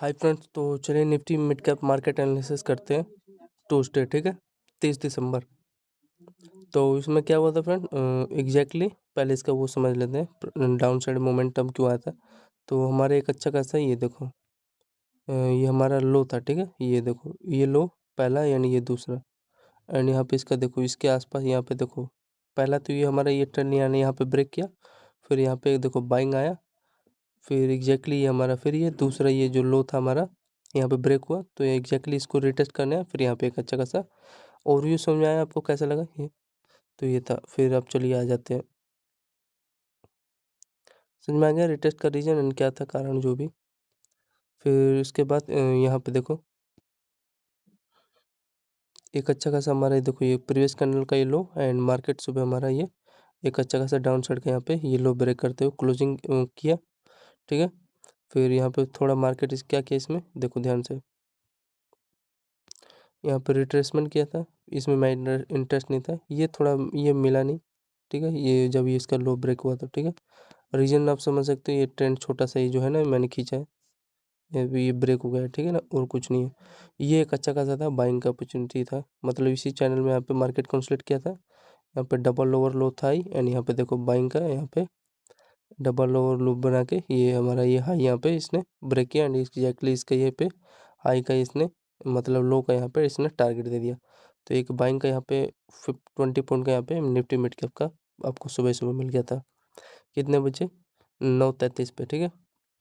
Hi friends, तो चलिए Nifty mid cap market analysis करते हैं ट्यूसडे, ठीक है, 30 दिसंबर। तो इसमें क्या हुआ था फ्रेंड, एग्जैक्टली पहले इसका वो समझ लेते हैं डाउन साइड मोमेंटम क्यों आया था। तो हमारे एक अच्छा खासा ये देखो, ये हमारा लो था, ठीक है, ये देखो ये लो पहला यानी ये दूसरा, एंड यहाँ पे इसका देखो इसके आसपास यहाँ पे देखो पहला तो ये हमारा ये ट्रेंड यानी यहाँ पे ब्रेक किया, फिर यहाँ पे देखो बाइंग आया, फिर एग्जैक्टली ये हमारा फिर ये दूसरा ये जो लो था हमारा यहाँ पे ब्रेक हुआ, तो ये एग्जैक्टली इसको रिटेस्ट करना है। फिर यहाँ पे एक अच्छा खासा ओवरव्यू समझ में आया आपको, कैसा लगा ये? तो ये था। फिर अब चलिए आ जाते हैं, समझ में आ गया रिटेस्ट का रीजन एंड क्या था कारण जो भी। फिर उसके बाद यहाँ पे देखो एक अच्छा खासा हमारा ये देखो ये प्रीवियस कैंडल का ये लो एंड मार्केट सुबह हमारा ये एक अच्छा खासा डाउन साइड का यहाँ पे ये लो ब्रेक करते हुए क्लोजिंग किया, ठीक है। फिर यहाँ पे थोड़ा मार्केट इस क्या किया इसमें देखो ध्यान से, यहाँ पर रिट्रेसमेंट किया था, इसमें मैं इंटरेस्ट नहीं था, ये थोड़ा ये मिला नहीं, ठीक है। ये जब ये इसका लो ब्रेक हुआ था, ठीक है। रीजन आप समझ सकते हो, ये ट्रेंड छोटा सा ही जो है ना मैंने खींचा है, ये ब्रेक हो गया है, ठीक है ना, और कुछ नहीं है। ये एक अच्छा खासा था, बाइंग का अपॉर्चुनिटी था, मतलब इसी चैनल में यहाँ पे मार्केट कंसोलिडेट किया था। यहाँ पे डबल लोअर लो था ही एंड यहाँ पे देखो बाइंग का यहाँ पे डबल लोअर लो बना के ये हमारा ये हाई यहाँ पे इसने ब्रेक किया एंड एग्जैक्टली इसका ये पे हाई का इसने मतलब लो का यहाँ पे इसने टारगेट दे दिया। तो एक बाइंग का यहाँ पे 20 पॉइंट का यहाँ पे निफ्टी मिड कैप का आपको सुबह सुबह मिल गया था, कितने बजे? 9:33 पे, ठीक है।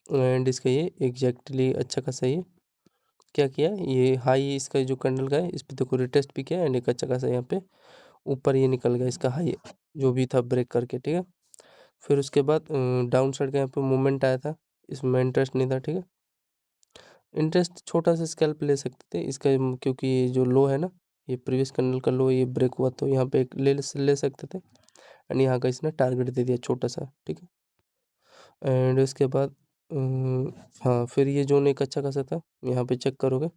एंड इसका ये एग्जैक्टली अच्छा खासा ये क्या किया, ये हाई इसका जो कैंडल का है इस पर देखो रिटेस्ट भी किया एंड एक अच्छा खासा यहाँ पे ऊपर ये निकल गया इसका हाई जो भी था ब्रेक करके, ठीक है। फिर उसके बाद डाउन साइड का यहाँ पे मूवमेंट आया था, इसमें इंटरेस्ट नहीं था, ठीक है। इंटरेस्ट छोटा सा स्कैल्प ले सकते थे इसका, क्योंकि ये जो लो है ना ये प्रीवियस कैंडल का लो ये ब्रेक हुआ, तो यहाँ पे एक ले सकते थे एंड यहाँ का इसने टारगेट दे दिया छोटा सा, ठीक है। एंड इसके बाद हाँ फिर ये जोन एक अच्छा खासा था, यहाँ पे चेक करोगे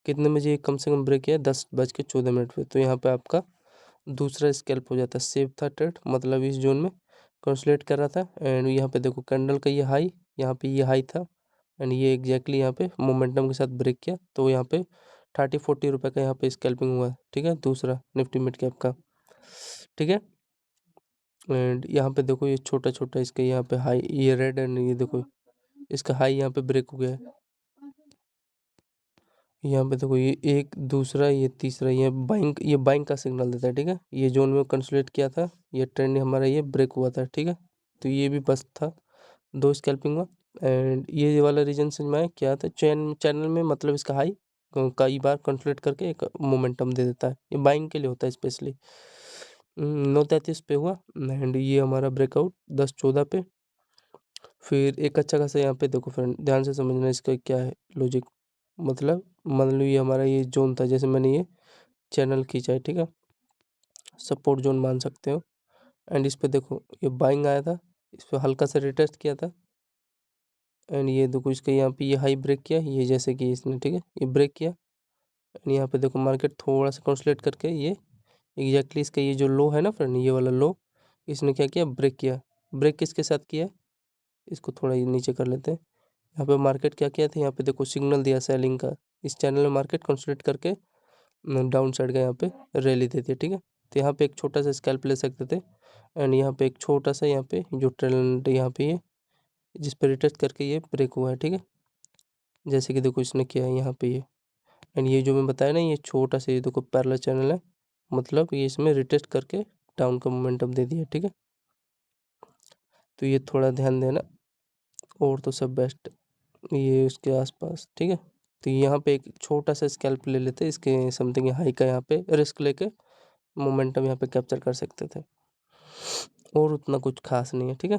कितने बजे ये कम से कम ब्रेक किया, 10:14 पे, तो यहाँ पे आपका दूसरा स्कैल्प हो जाता है, सेफ था ट्रेड, मतलब इस जोन में कंसोलिडेट कर रहा था। एंड यहाँ पे देखो कैंडल का ये हाई, यहाँ पे ये हाई था एंड ये एग्जैक्टली यहाँ पे मोमेंटम के साथ ब्रेक किया, तो यहाँ पे 30-40 रुपये का यहाँ पे स्कैल्पिंग हुआ, ठीक है, दूसरा निफ्टी मिड कैप का, ठीक है। एंड यहाँ पे देखो ये छोटा छोटा इसका यहाँ पे हाई ये रेड एंड ये देखो इसका हाई यहाँ पे ब्रेक हो गया है, यहाँ पे देखो ये एक दूसरा ये तीसरा ये बाइंग का सिग्नल देता है, ठीक है। ये जोन में कंसोलिडेट किया था, ये ट्रेंड हमारा ये ब्रेक हुआ था, ठीक है। तो ये भी बस था, दो स्कैल्पिंग हुआ एंड ये वाला रीजन समझ में आया क्या था, चैनल में मतलब इसका हाई कई बार कंसोलिडेट करके एक मोमेंटम दे देता है, ये बाइंग के लिए होता है स्पेशली। 9:33 पे हुआ एंड ये हमारा ब्रेकआउट 10:14 पे। फिर एक अच्छा खासा यहाँ पे देखो फ्रेंड ध्यान से समझना इसका क्या है लॉजिक, मतलब मान लो ये हमारा ये जोन था, जैसे मैंने ये चैनल खींचा है, ठीक है, सपोर्ट जोन मान सकते हो। एंड इस पे देखो ये बाइंग आया था, इस पे हल्का सा रिटेस्ट किया था एंड ये देखो इसका यहाँ पे ये हाई ब्रेक किया, ये जैसे कि इसने, ठीक है, ये ब्रेक किया एंड यहाँ पे देखो मार्केट थोड़ा सा कंसोलिडेट करके ये एग्जैक्टली इसका ये जो लो है ना फ्रेंड, ये वाला लो इसने क्या किया, ब्रेक किया। ब्रेक किसके साथ किया, इसको थोड़ा ये नीचे कर लेते हैं। यहाँ पे मार्केट क्या किया था, यहाँ पे देखो सिग्नल दिया सेलिंग का, इस चैनल में मार्केट कंसोलिडेट करके डाउन साइड का यहाँ पे रैली देती है, ठीक है। तो यहाँ पे एक छोटा सा स्कैल्प ले सकते थे एंड यहाँ पे एक छोटा सा यहाँ पे जो ट्रेंड यहाँ पे ये जिस पे रिटेस्ट करके ये ब्रेक हुआ है, ठीक है, जैसे कि देखो इसने किया है यहाँ पे ये एंड ये जो मैं बताया ना ये छोटा सा ये देखो पैरेलल चैनल है, मतलब ये इसमें रिटेस्ट करके डाउन का मोमेंटम दे दिया, ठीक है। तो ये थोड़ा ध्यान देना, और तो सब बेस्ट ये उसके आसपास, ठीक है। तो यहाँ पे एक छोटा सा स्कैल्प ले लेते इसके समथिंग हाई का, यहाँ पे रिस्क लेके मोमेंटम यहाँ पे कैप्चर कर सकते थे, और उतना कुछ खास नहीं है, ठीक है।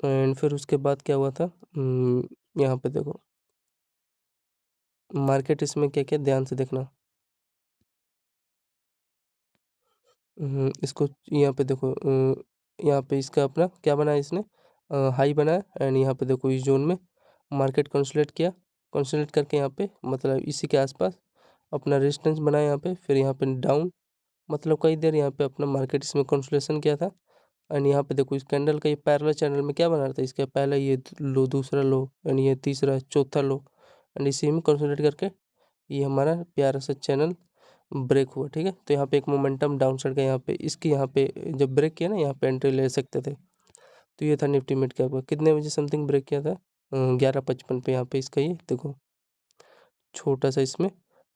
एंड फिर उसके बाद क्या हुआ था, यहाँ पे देखो मार्केट इसमें क्या क्या ध्यान से देखना, इसको यहाँ पे देखो यहाँ पे इसका अपना क्या बना है इसने हाई बनाया एंड यहाँ पे देखो इस जोन में मार्केट कंसोलिडेट किया, कंसोलिडेट करके यहाँ पे मतलब इसी के आसपास अपना रेजिस्टेंस बनाया यहाँ पे, फिर यहाँ पे डाउन मतलब कई देर यहाँ पे अपना मार्केट इसमें कंसोलिडेशन किया था एंड यहाँ पे देखो इस कैंडल का ये पैरेलल चैनल में क्या बना रहा था, इसका पहला ये लो, दूसरा लो, एंड ये तीसरा, चौथा लो, एंड इसी में कंसोलिडेट करके ये हमारा प्यारा सा चैनल ब्रेक हुआ। ठीक है, तो यहाँ पे एक मोमेंटम डाउन साइड का, यहाँ पे इसकी, यहाँ पे जब ब्रेक किया ना, यहाँ पे एंट्री ले सकते थे। तो ये था निफ्टी मिड कैप का, कितने बजे समथिंग ब्रेक किया था, 11:55 पे। यहाँ पे इसका ये देखो छोटा सा इसमें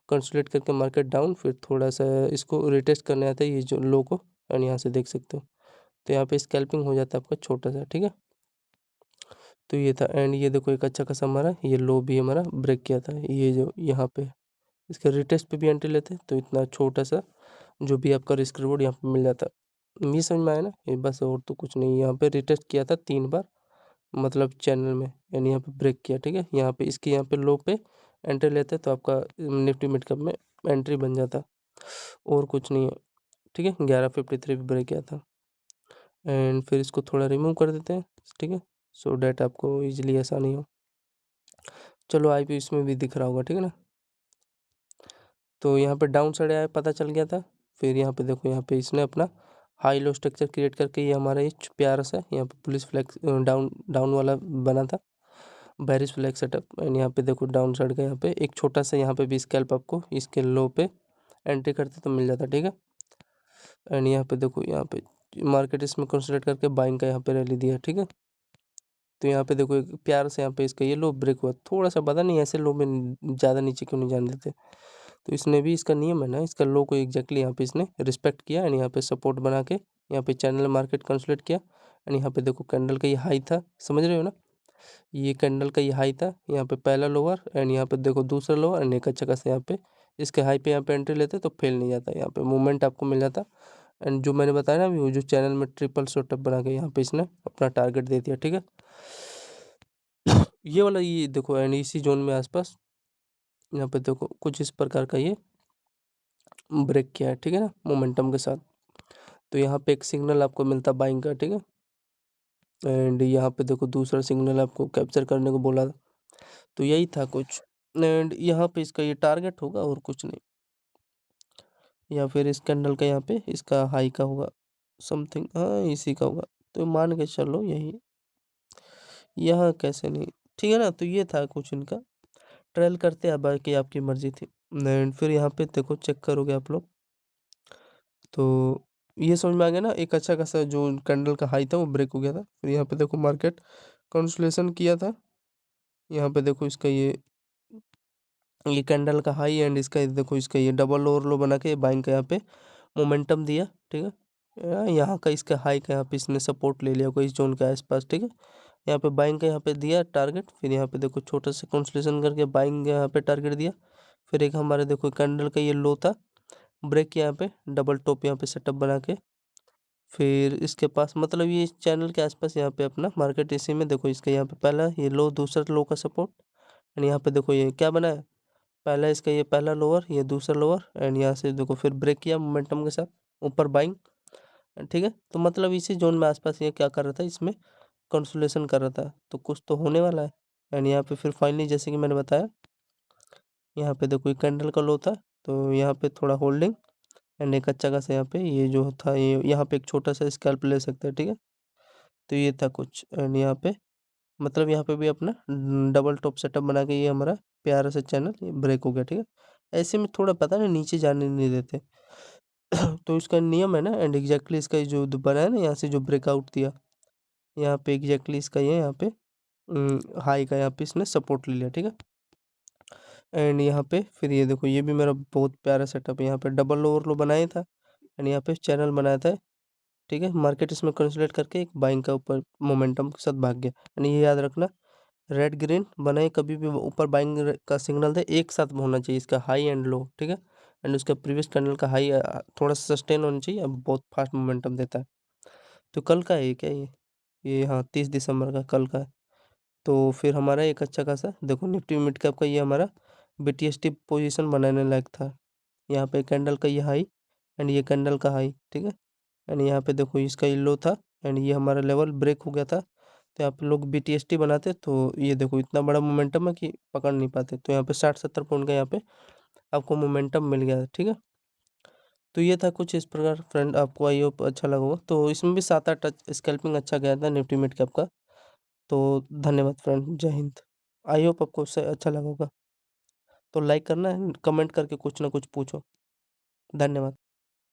कंसोलिडेट करके मार्केट डाउन, फिर थोड़ा सा इसको रिटेस्ट करने आता है ये जो लो को, एंड यहाँ से देख सकते हो। तो यहाँ पे स्कैल्पिंग हो जाता है आपका छोटा सा। ठीक है, तो ये था, एंड ये देखो एक अच्छा खासा हमारा ये लो भी हमारा ब्रेक किया था, ये जो यहाँ पे इसके रिटेस्ट पे भी एंट्री लेते, तो इतना छोटा सा जो भी आपका रिस्क रिवॉर्ड यहाँ पे मिल जाता। ये समझ में आया ना, ये बस, और तो कुछ नहीं। यहाँ पे रिटेस्ट किया था 3 बार, मतलब चैनल में, यानी यहाँ पे ब्रेक किया। ठीक है, यहाँ पे इसकी, यहाँ पे लो पे एंट्री लेते तो आपका निफ्टी मिड कैप में एंट्री बन जाता, और कुछ नहीं है। ठीक है, 11:53 पे ब्रेक किया था, एंड फिर इसको थोड़ा रिमूव कर देते हैं। ठीक है, सो डैट आपको इजीली आसानी हो। चलो IPO इसमें भी दिख रहा होगा, ठीक है ना। तो यहाँ पे डाउन साइड आया, पता चल गया था। फिर यहाँ पे देखो, यहाँ पे इसने अपना हाई लो स्ट्रक्चर क्रिएट करके ये हमारा ये प्यारा सा यहाँ पे पुलिस फ्लैग डाउन डाउन वाला बना था, बेरिश फ्लैग सेटअप। एंड यहाँ पे देखो डाउन साइड का यहाँ पे एक छोटा सा यहाँ पे भी स्कैल्प आपको इसके लो पे एंट्री करते तो मिल जाता। ठीक है, एंड यहाँ पे देखो, यहाँ पे मार्केट इसमें कंसोलिडेट करके बाइंग का यहाँ पे रैली दिया। ठीक है, तो यहाँ पे देखो एक प्यार से यहाँ पे इसका ये लो ब्रेक हुआ, थोड़ा सा पता नहीं ऐसे लो में ज़्यादा नीचे क्यों नहीं जाने देते। तो इसने भी, इसका नियम है ना, इसका लो को एग्जैक्टली यहाँ पे इसने रिस्पेक्ट किया, एंड यहाँ पे सपोर्ट बना के यहाँ पे चैनल मार्केट कंसोलिडेट किया। एंड यहाँ पे देखो कैंडल का ये हाई था, समझ रहे हो ना, ये कैंडल का ये हाई था, यहाँ पे पहला लोअर, एंड यहाँ पे देखो दूसरा लोअर, एंड एक अच्छा खासा यहाँ पे इसके हाई पे यहाँ पे एंट्री लेते तो फेल नहीं जाता, यहाँ पे मूवमेंट आपको मिल जाता। एंड जो मैंने बताया ना, वो जो चैनल में ट्रिपल सेटअप बना के यहाँ पे इसने अपना टारगेट दे दिया। ठीक है, ये वाला ये देखो, एंड इसी जोन में आसपास यहाँ पे देखो कुछ इस प्रकार का ये ब्रेक किया है। ठीक है ना, मोमेंटम के साथ। तो यहाँ पे एक सिग्नल आपको मिलता बाइंग का। ठीक है, एंड यहाँ पे देखो दूसरा सिग्नल आपको कैप्चर करने को बोला था, तो यही था कुछ। एंड यहाँ पे इसका ये टारगेट होगा और कुछ नहीं, या फिर इस कैंडल का यहाँ पे इसका हाई का होगा समथिंग, हाँ इसी का होगा, तो मान के चलो यही, यहाँ कैसे नहीं। ठीक है ना, तो ये था कुछ इनका, ट्रायल करते हैं, बाकी आपकी मर्जी थी। एंड फिर यहाँ पे देखो चेक करोगे आप लोग, तो ये समझ में आ गया ना, एक अच्छा खासा जो कैंडल का हाई था वो ब्रेक हो गया था। फिर यहाँ पे देखो मार्केट कंसोलिडेशन किया था, यहाँ पे देखो इसका ये कैंडल का हाई, एंड इसका ये देखो इसका ये डबल ओवर लो बना के बाइंग का यहाँ पे मोमेंटम दिया। ठीक है, यहाँ का इसका हाई का यहाँ पे इसने सपोर्ट ले लिया कोई इस जोन के आसपास। ठीक है, यहाँ पे बाइंग का यहाँ पे दिया टारगेट, फिर यहाँ पे देखो छोटा सा कंसोलिडेशन करके बाइंग यहाँ पे टारगेट दिया। फिर एक हमारे देखो कैंडल का ये लो था, ब्रेक किया यहाँ पे, डबल टॉप यहाँ पे सेटअप बना के, फिर इसके पास मतलब ये चैनल के आसपास यहाँ पे अपना मार्केट, इसी में देखो इसका यहाँ पे पहला ये लो, दूसरा लो का सपोर्ट, एंड यहाँ पे देखो ये क्या बना है, पहला इसका ये पहला लोअर, ये दूसरा लोअर, एंड यहाँ से देखो फिर ब्रेक किया मोमेंटम के साथ ऊपर बाइंग। ठीक है, तो मतलब इसी जोन में आसपास ये क्या कर रहा था, इसमें कंसोलिडेशन कर रहा था, तो कुछ तो होने वाला है। एंड यहाँ पे फिर फाइनली जैसे कि मैंने बताया, यहाँ पे देखो ये कैंडल का लो था, तो यहाँ पे थोड़ा होल्डिंग, एंड एक अच्छा खासा यहाँ पे ये जो था, ये यहाँ पे एक छोटा सा स्कैल्प ले सकते हैं। ठीक है, तो ये था कुछ, एंड यहाँ पे मतलब यहाँ पे भी अपना डबल टॉप सेटअप बना के ये हमारा प्यारा सा चैनल ये ब्रेक हो गया। ठीक है, ऐसे में थोड़ा पता नहीं नीचे जाने नहीं देते तो इसका नियम है ना, एंड एग्जैक्टली इसका ये जो बना है ना, यहाँ से जो ब्रेकआउट दिया, यहाँ पे एग्जैक्टली इसका ये यहाँ पे हाई का यहाँ पे इसने सपोर्ट ले लिया। ठीक है, एंड यहाँ पे फिर ये देखो ये भी मेरा बहुत प्यारा सेटअप है, यहाँ पे डबल ओवरलो बनाया था, एंड यहाँ पे चैनल बनाया था। ठीक है, मार्केट इसमें कंसोलिडेट करके एक बाइंग का ऊपर मोमेंटम के साथ भाग गया। एंड ये याद रखना, रेड ग्रीन बनाए कभी भी ऊपर बाइंग का सिग्नल दे एक साथ होना चाहिए, इसका हाई एंड लो। ठीक है, एंड उसका प्रीवियस कैंडल का हाई थोड़ा सा सस्टेन होना चाहिए, अब बहुत फास्ट मोमेंटम देता है। तो कल का है क्या ये हाँ 30 दिसंबर का कल का है। तो फिर हमारा एक अच्छा खासा देखो निफ्टी मिड कैप का ये हमारा BTST पोजीशन बनाने लायक था। यहाँ पे कैंडल का ये हाई, एंड ये कैंडल का हाई। ठीक है, एंड यहाँ पे देखो इसका ये लो था, एंड ये हमारा लेवल ब्रेक हो गया था। तो आप लोग BTST बनाते तो ये देखो इतना बड़ा मोमेंटम है कि पकड़ नहीं पाते, तो यहाँ पे 60-70 पॉइंट का यहाँ पे आपको मोमेंटम मिल गया। ठीक है, तो ये था कुछ इस प्रकार फ्रेंड, आपको आई होप अच्छा लगा होगा। तो इसमें भी 7-8 स्कैल्पिंग अच्छा गया था निफ्टी मिड कैप का। तो धन्यवाद फ्रेंड, जय हिंद। आई होप आपको अच्छा लगा होगा। तो लाइक करना है, कमेंट करके कुछ ना कुछ पूछो। धन्यवाद।